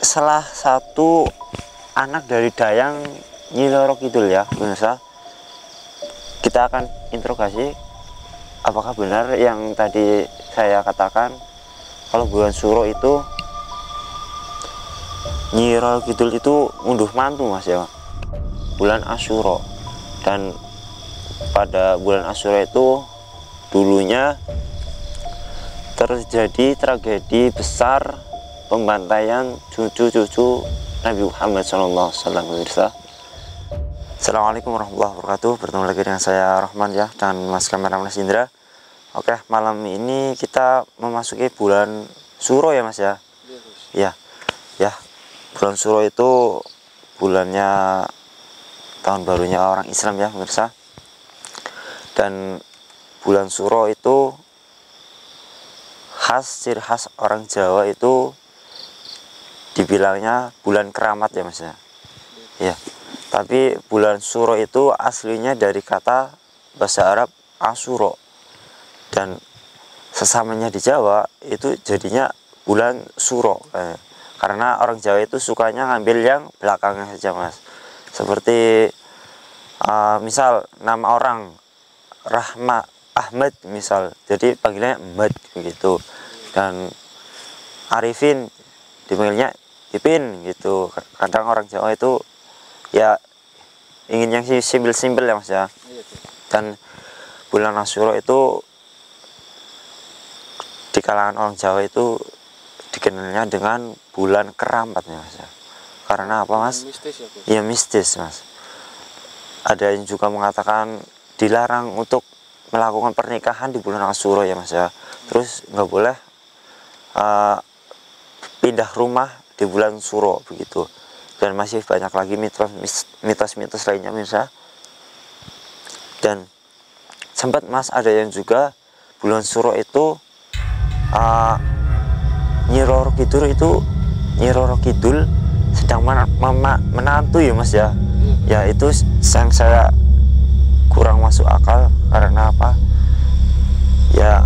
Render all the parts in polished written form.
salah satu anak dari Dayang Nyi Roro Kidul ya pemirsa. Kita akan interogasi apakah benar yang tadi saya katakan kalau bulan Suro itu Nyi Roro Kidul itu ngunduh mantu mas ya, bulan Asyura. Dan pada bulan Asyura itu dulunya terjadi tragedi besar pembantaian cucu-cucu Nabi Muhammad SAW. Assalamualaikum warahmatullahi wabarakatuh. Bertemu lagi dengan saya Rahman ya, dan Mas kameramen Mas Indra. Oke, malam ini kita memasuki bulan Suro ya mas ya. Iya ya, bulan Suro itu bulannya tahun barunya orang Islam ya pemirsa. Dan bulan Suro itu ciri khas orang Jawa itu dibilangnya bulan keramat ya mas ya. Ya, tapi bulan Suro itu aslinya dari kata bahasa Arab Asyura, dan sesamanya di Jawa itu jadinya bulan Suro karena orang Jawa itu sukanya ngambil yang belakangnya saja mas. Seperti misal nama orang Ahmad misal, jadi panggilannya Ahmad begitu. Dan Arifin dipanggilnya Ipin gitu. Kadang orang Jawa itu ya ingin yang simpel-simpel ya mas ya. Dan bulan Asyura itu di kalangan orang Jawa itu dikenalnya dengan bulan keramat ya mas ya. Karena apa mas? Mistis ya, mistis mas. Ada yang juga mengatakan dilarang untuk melakukan pernikahan di bulan Asyura ya mas ya. Terus nggak boleh pindah rumah di bulan Suro begitu. Dan masih banyak lagi mitos-mitos lainnya mas ya. Dan sempat mas ada yang juga bulan Suro itu Nyi Roro Kidul sedang menantu ya mas ya. Ya itu yang saya kurang masuk akal. Karena apa ya,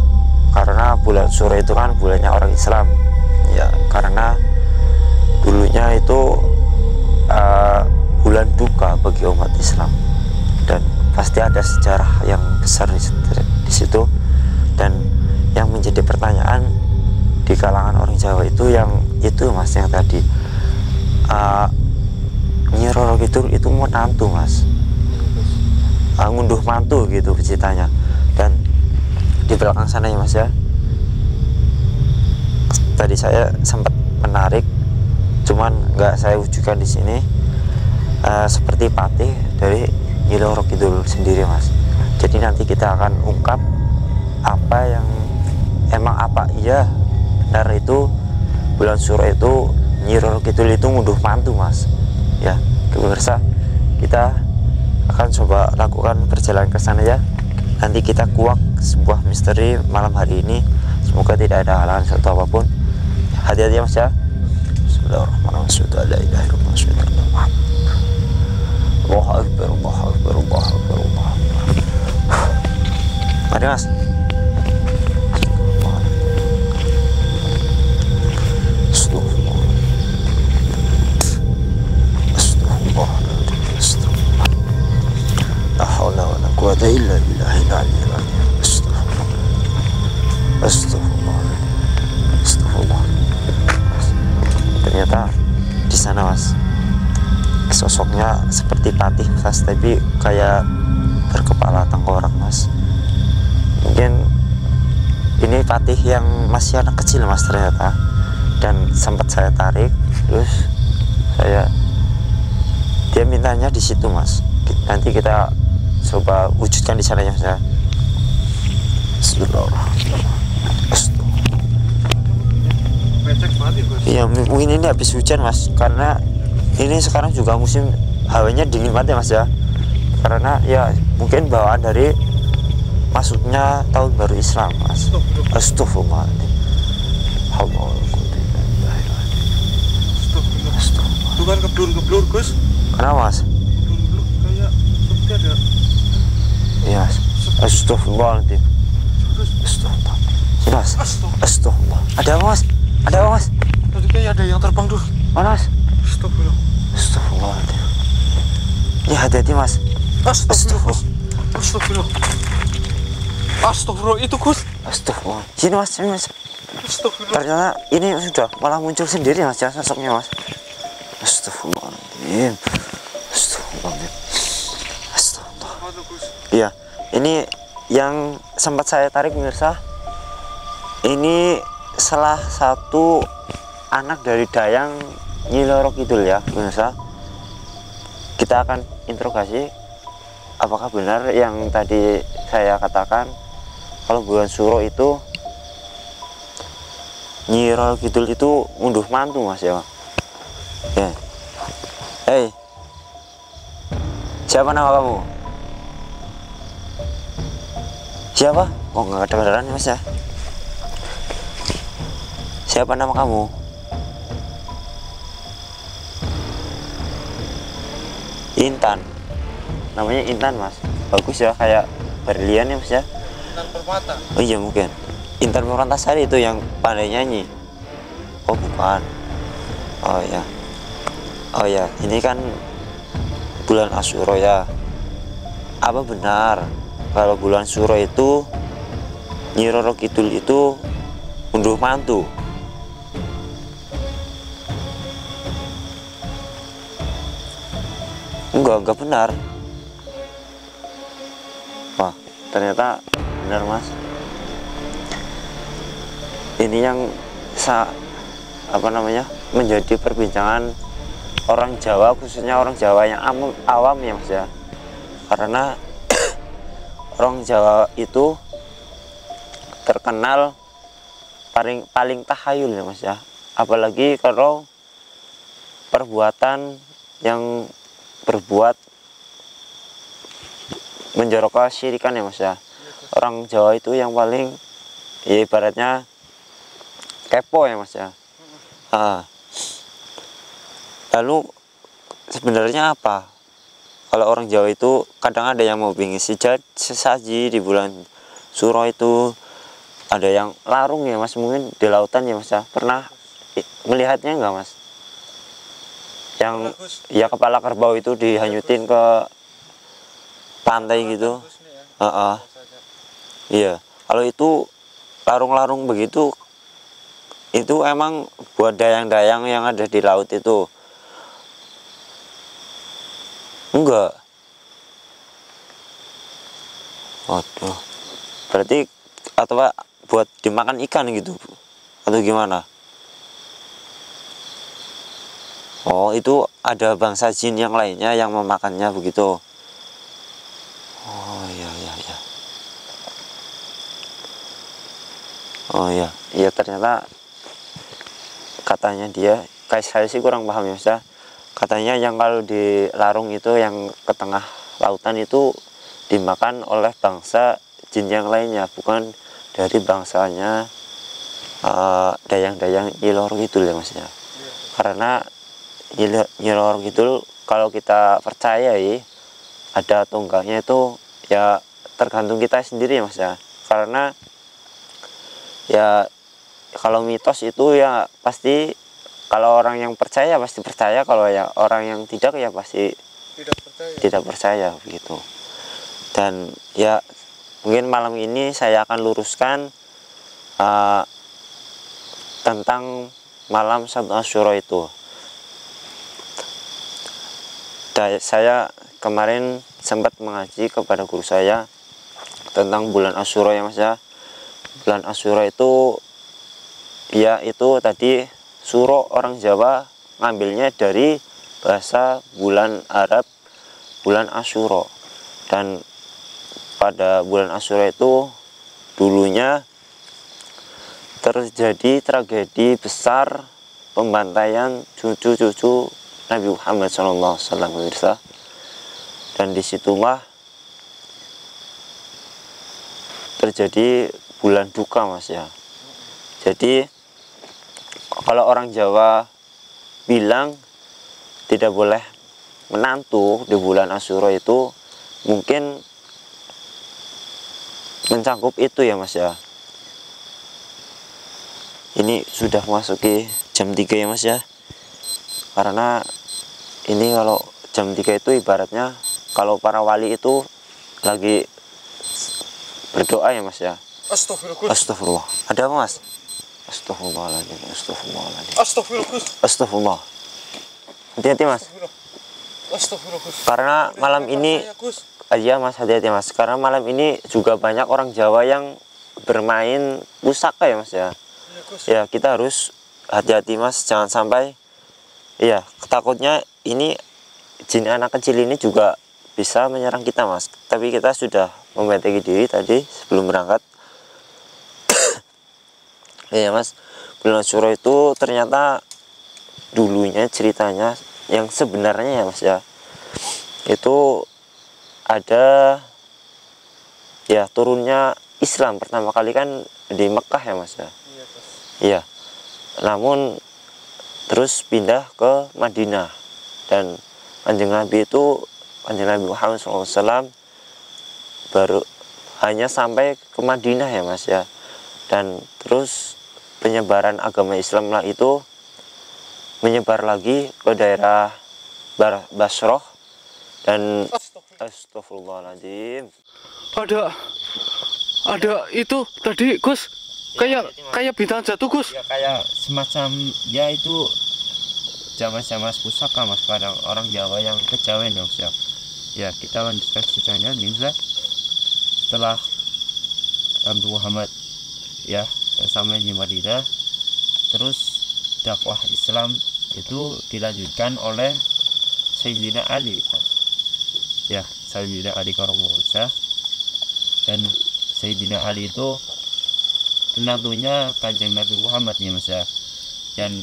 karena bulan Suro itu kan bulannya orang Islam ya, karena dulunya itu bulan duka bagi umat Islam, dan pasti ada sejarah yang besar di situ. Dan yang menjadi pertanyaan di kalangan orang Jawa itu yang itu mas, yang tadi Nyi Roro Kidul itu menantu mas, ngunduh mantu gitu ceritanya. Dan di belakang sana ya mas ya, tadi saya sempat menarik, cuman nggak saya wujudkan di sini, seperti patih dari Nyi Roro Kidul sendiri mas. Jadi nanti kita akan ungkap apa yang apa iya benar itu bulan Suro itu Nyi Roro Kidul itu ngunduh mantu mas ya. Pemirsa, kita akan coba lakukan perjalanan ke sana ya. Nanti kita kuak sebuah misteri malam hari ini. Semoga tidak ada halangan atau apapun. Hati-hati ya mas ya. Bismillahirrahmanirrahim. Allahu Akbar, Allahu Akbar, Allahu Akbar, Allahu Akbar. Mari mas. Astagfirullah. Ternyata di sana mas, sosoknya seperti patih mas, tapi kayak berkepala tengkorak mas. Mungkin ini patih yang masih anak kecil mas ternyata. Dan sempat saya tarik, terus dia mintanya di situ mas. Nanti kita coba wujudkan di sana ya mas ya. Iya, mungkin ini habis hujan mas, karena ini sekarang juga musim hawanya dingin banget ya mas ya. Karena ya mungkin bawaan dari masuknya tahun baru Islam mas. Astagfirullah. Itu kan keblur Gus. Kenapa mas? Kayak seperti ada. Iya. Astagfirullahaladzim. Astagfirullah. Mas. Astagfirullah. Ada apa mas? Ada apa mas? Tadi kayak ada yang terbang tuh. Mas. Astagfirullah. Astagfirullahaladzim. Ya hati-hati mas. Astagfirullah. Astagfirullah. Astagfirullah itu Gus. Astagfirullah. Sini mas, sini mas. Astagfirullah. Ternyata ini sudah malah muncul sendiri mas ya sosoknya mas. Astagfirullahaladzim. Astagfirullahaladzim. Astagfirullah. Apa Gus? Iya, ini yang sempat saya tarik pemirsa. Ini salah satu anak dari Dayang Nyi Roro Kidul ya pemirsa. Kita akan interogasi apakah benar yang tadi saya katakan kalau bulan Suro itu Nyi Roro Kidul itu ngunduh mantu mas ya. Ya. Hei, siapa nama kamu? Siapa? Oh nggak ada kedengaran mas ya. Siapa nama kamu? Intan. Namanya Intan mas. Bagus ya, kayak berlian ya mas ya. Intan Permata. Oh iya mungkin. Intan Permatasari itu yang pandai nyanyi. Oh bukan. Oh ya. Oh ya, ini kan bulan Asyura ya. Apa benar kalau bulan Suro itu Nyi Roro Kidul itu unduh mantu? Enggak benar. Wah, ternyata benar mas. Ini yang menjadi perbincangan orang Jawa, khususnya orang Jawa yang awam ya mas ya. Karena orang Jawa itu terkenal paling tahayul ya mas ya. Apalagi kalau perbuatan yang berbuat menjorok kesyirikan ya mas ya. Orang Jawa itu yang paling ya ibaratnya kepo ya mas ya. Lalu sebenarnya apa kalau orang Jawa itu kadang ada yang mau bikin sesaji di bulan Suro itu, ada yang larung ya mas, mungkin di lautan ya mas ya. Pernah melihatnya enggak mas? Yang ya kepala kerbau itu dihanyutin ke pantai gitu. Iya, kalau itu larung-larung begitu itu emang buat dayang-dayang yang ada di laut itu. Enggak. Waduh. Berarti atau buat dimakan ikan gitu atau gimana? Oh, itu ada bangsa jin yang lainnya yang memakannya begitu. Oh iya. Oh iya, ternyata katanya dia, kayak saya sih kurang paham ya mas ya. Katanya yang kalau di larung itu yang ke tengah lautan itu dimakan oleh bangsa jin yang lainnya, bukan dari bangsanya dayang-dayang Nyi Roro Kidul ya mas ya. Karena Nyi Roro Kidul kalau kita percayai ada tunggalnya itu ya tergantung kita sendiri ya mas ya. Karena ya kalau mitos itu ya pasti kalau orang yang percaya pasti percaya, kalau ya orang yang tidak ya pasti tidak percaya begitu. Dan ya mungkin malam ini saya akan luruskan tentang malam 1 Asyura itu. Saya kemarin sempat mengaji kepada guru saya tentang bulan Asyura ya mas ya. Bulan Asyura itu ya itu tadi Suro orang Jawa ngambilnya dari bahasa bulan Arab bulan Asyura. Dan pada bulan Asyura itu dulunya terjadi tragedi besar pembantaian cucu-cucu Nabi Muhammad SAW pemirsa. Dan disitulah terjadi bulan duka mas ya. Jadi kalau orang Jawa bilang tidak boleh menantu di bulan Asyura itu mungkin mencakup itu ya mas ya. Ini sudah masuki jam 3 ya mas ya. karena ini kalau jam 3 itu ibaratnya kalau para wali itu lagi berdoa ya Mas ya. Astagfirullah. Astagfirullah. Ada apa Mas? Astagfirullahaladzim. Astagfirullahaladzim. Astagfirullah. Astagfirullah. Hati-hati Mas. Astagfirullah. Karena malam ini aja Mas, hati-hati Mas. Karena malam ini juga banyak orang Jawa yang bermain pusaka ya Mas ya. Ya kita harus hati-hati Mas, jangan sampai iya, takutnya ini jin anak kecil ini juga bisa menyerang kita Mas. Tapi kita sudah membentengi diri tadi sebelum berangkat. Ya Mas, bulan Syuro itu ternyata dulunya ceritanya yang sebenarnya ya Mas ya, itu ada ya turunnya Islam pertama kali kan di Mekah ya Mas ya. Iya. Namun terus pindah ke Madinah, dan Kanjeng Nabi Muhammad SAW baru hanya sampai ke Madinah ya Mas ya. Dan terus penyebaran agama Islam lah itu menyebar lagi ke daerah Basrah dan astagfirullahaladzim. Ada itu tadi Gus, kayak bintang jatuh Gus. Ya kayak semacam ya itu jamas-jamas pusaka Mas, pada orang Jawa yang kejawen ya Mas ya. Ya kita lanjutkan ceritanya Ninja. Setelah Nabi Muhammad ya sampai di Madinah, terus dakwah Islam itu dilanjutkan oleh Sayyidina Ali ya, Sayyidina Ali Karomulsa. Dan Sayyidina Ali itu menantunya Kanjeng Nabi Muhammad ya Mas ya. Dan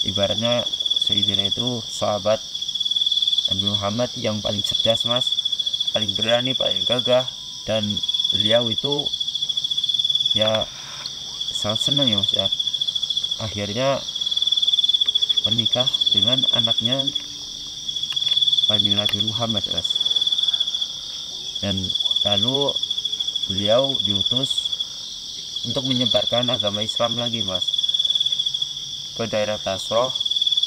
ibaratnya Sayyidina itu sahabat Nabi Muhammad yang paling cerdas Mas, paling berani, paling gagah. Dan beliau itu ya sangat senang ya Mas ya, akhirnya menikah dengan anaknya Kanjeng Nabi Muhammad Mas. Dan lalu beliau diutus untuk menyebarkan agama Islam lagi Mas ke daerah Basrah,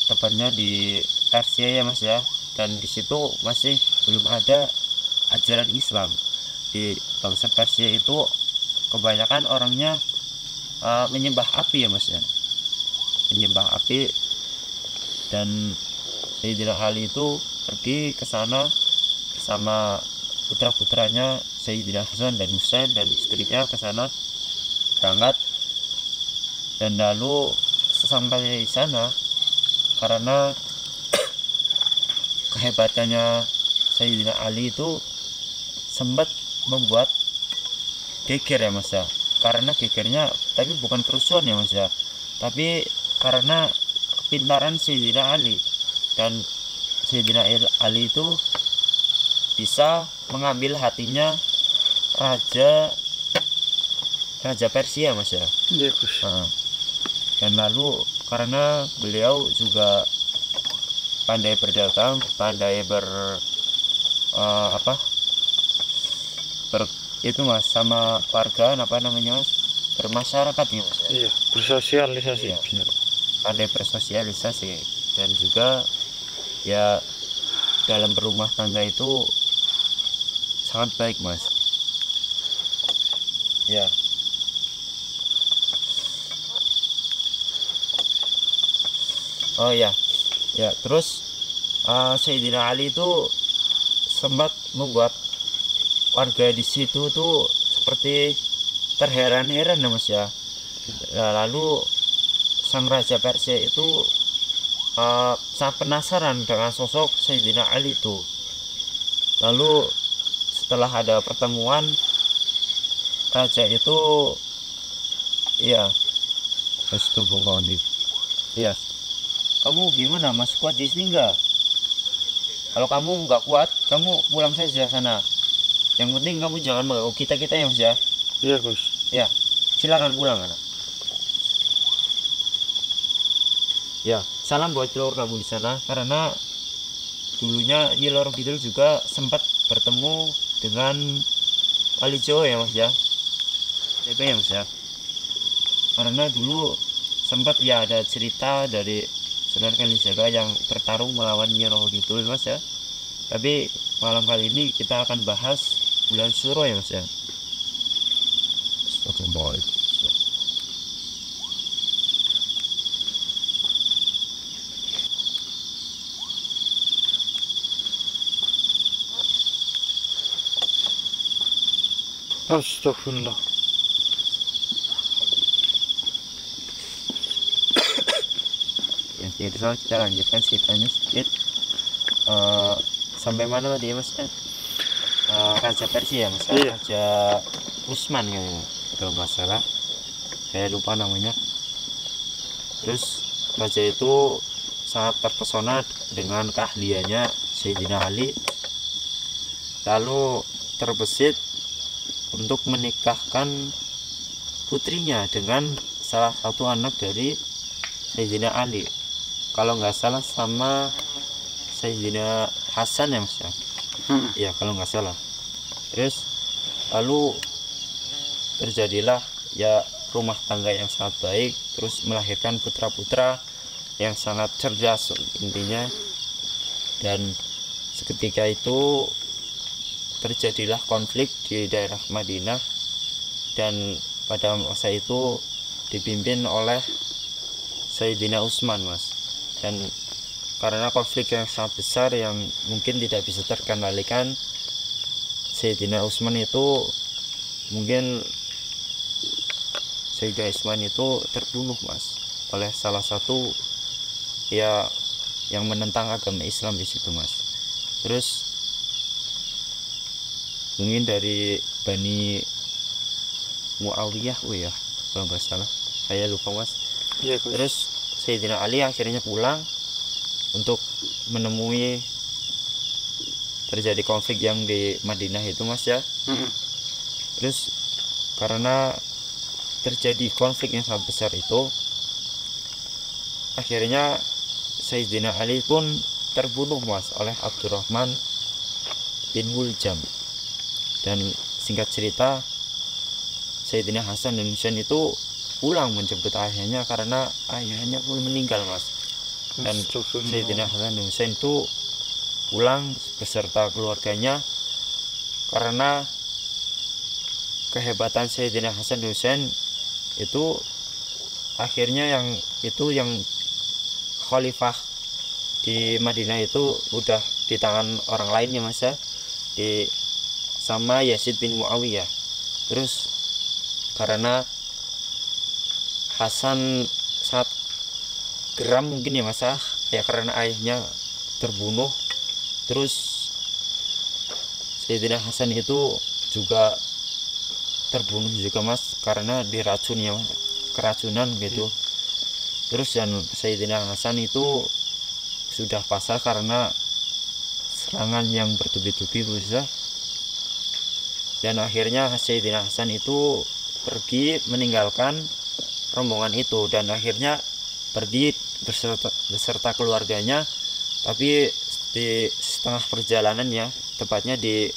tepatnya di Persia ya Mas ya. Dan di situ masih belum ada ajaran Islam. Di bangsa Persia itu kebanyakan orangnya menyembah api ya Mas ya, menyembah api. Dan Sayyidina Ali itu pergi ke sana bersama putra-putranya Sayyidina Hasan dan Husain dan istrinya ke sana berangkat. Dan lalu sesampai di sana, karena kehebatannya Sayyidina Ali itu sempat membuat geger ya Mas ya. Karena gegernya tapi bukan kerusuhan ya Mas ya, tapi karena kepintaran Sayyidina Ali. Dan Sayyidina Ali itu bisa mengambil hatinya Raja Persia Mas ya. Iya Gus. Dan lalu karena beliau juga pandai berdagang, pandai itu Mas, sama warga apa namanya Mas, bermasyarakat ya Mas ya. Iya, bersosialisasi. Iya, pandai bersosialisasi. Dan juga ya dalam berumah tangga itu sangat baik Mas ya. Oh ya ya, terus Sayyidina Ali itu sempat membuat warga di situ tuh seperti terheran-heran ya Mas ya. Lalu sang Raja Persia itu sangat penasaran dengan sosok Sayyidina Ali itu. Lalu setelah ada pertemuan, raja itu ya ya, kamu gimana Mas, kuat di sini enggak? Kalau kamu nggak kuat, kamu pulang saja sana. Yang penting kamu jangan mengganggu kita ya Mas ya. Iya Gus. Ya, silakan pulang anak. Ya, salam buat Cilor kamu di sana, karena dulunya Cilor Kidul juga sempat bertemu dengan Wali Jawa ya Mas ya. Itu ya Mas ya. Karena dulu sempat ya ada cerita dari Sunan Kalijaga yang bertarung melawan Nyi Roro Kidul Mas ya. Tapi malam kali ini kita akan bahas bulan Suro ya Mas ya. Astagfirullahaladzim. Astagfirullah. Ya, jadi kita lanjutkan ceritanya sedikit. Sampai mana tadi ya Mas? Raja Persia ya Mas? Iya. Raja Usman kayaknya kalau nggak salah. Saya lupa namanya. Terus raja itu sangat terpesona dengan keahliannya Sayyidina Ali. Lalu terbesit untuk menikahkan putrinya dengan salah satu anak dari Sayyidina Ali, kalau nggak salah sama Sayyidina Hasan ya Mas ya. Ya kalau nggak salah. Terus lalu terjadilah ya rumah tangga yang sangat baik, terus melahirkan putra-putra yang sangat cerdas intinya. Dan seketika itu terjadilah konflik di daerah Madinah, dan pada masa itu dipimpin oleh Sayyidina Utsman Mas. Dan karena konflik yang sangat besar yang mungkin tidak bisa terkendalikan, Sayyidina Utsman itu mungkin Sayyidina Utsman itu terbunuh Mas oleh salah satu ya yang menentang agama Islam di situ Mas. Terus mungkin dari Bani Muawiyah ya kalau nggak salah, saya lupa Mas. Iya, Gus. Terus Sayyidina Ali akhirnya pulang untuk menemui terjadi konflik yang di Madinah itu Mas ya. Terus karena terjadi konflik yang sangat besar itu, akhirnya Sayyidina Ali pun terbunuh Mas oleh Abdurrahman bin Muljam. Dan singkat cerita, Sayyidina Hasan dan Husain itu pulang menjemput ayahnya karena ayahnya pun meninggal Mas. Dan Sayyidina Hasan dan Husain itu pulang beserta keluarganya karena kehebatan Sayyidina Hasan dan Husain itu akhirnya yang khalifah di Madinah itu udah di tangan orang lain ya Mas ya, di sama Yazid bin Muawiyah. Terus karena Hasan saat geram mungkin ya Mas ya, karena ayahnya terbunuh. Terus Sayyidina Hasan itu just terbunuh juga Mas karena diracun ya Mas, keracunan gitu. Terus dan Sayyidina Hasan itu sudah pasrah karena serangan yang bertubi-tubi bisa. Dan akhirnya Sayyidina Hasan itu pergi meninggalkan rombongan itu, dan akhirnya pergi beserta keluarganya. Tapi di setengah perjalanan ya, tepatnya di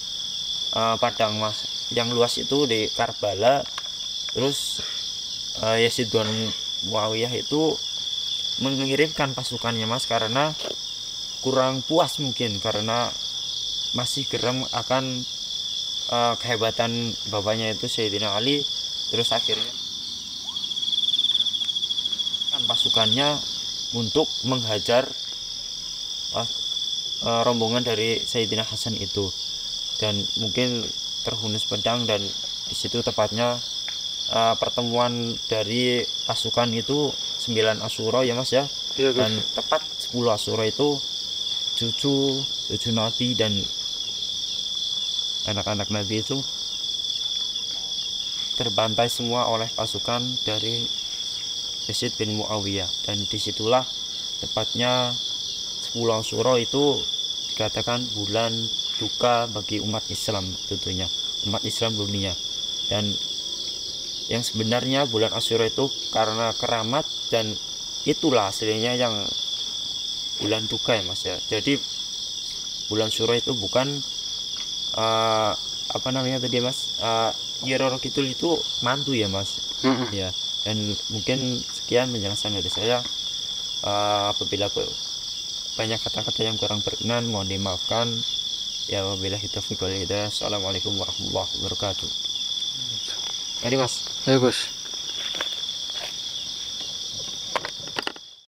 padang Mas yang luas itu di Karbala. Terus Yazid bin Muawiyah itu mengirimkan pasukannya Mas karena kurang puas mungkin karena masih geram akan kehebatan bapaknya itu Sayyidina Ali. Terus akhirnya pasukannya untuk menghajar rombongan dari Sayyidina Hasan itu, dan mungkin terhunus pedang. Dan di situ tepatnya pertemuan dari pasukan itu 9 Asyura ya Mas ya. Iya, dan tepat 10 Asyura itu cucu Nabi dan anak-anak Nabi itu terbantai semua oleh pasukan dari Yazid bin Muawiyah. Dan disitulah tepatnya 10 Asyura itu dikatakan bulan duka bagi umat Islam, tentunya umat Islam dunia. Dan yang sebenarnya bulan Asyura itu karena keramat, dan itulah aslinya yang bulan duka ya Mas ya. Jadi bulan Syuro itu bukan apa namanya tadi Mas, Nyi Roro Kidul itu mantu ya Mas. Ya, dan mungkin sekian penjelasan dari saya. Apabila banyak kata-kata yang kurang berkenan mohon dimaafkan. Ya wabillahi taufiq wal hidayah. Assalamualaikum warahmatullahi wabarakatuh. Mari Mas. Ayo Gus.